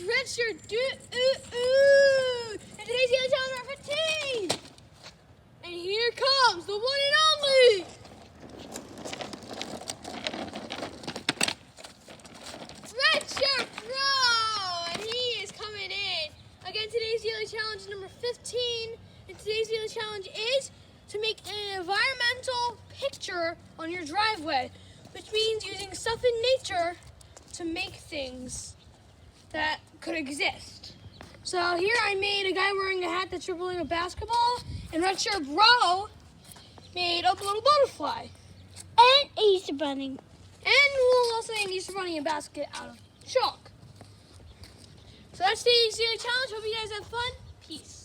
it's Redshirt and today's Daily Challenge number 15. And here comes the one and only Redshirt Bro, and he is coming in. Again, today's Daily Challenge is number 15, and today's Daily Challenge is to make an environmental picture on your driveway, which means using stuff in nature to make things that could exist. So here I made a guy wearing a hat that's dribbling a basketball, and Redshirt Bro made a little butterfly. And Easter Bunny. And we'll also name Easter Bunny a basket out of chalk. So that's today's Daily Challenge. Hope you guys have fun. Peace.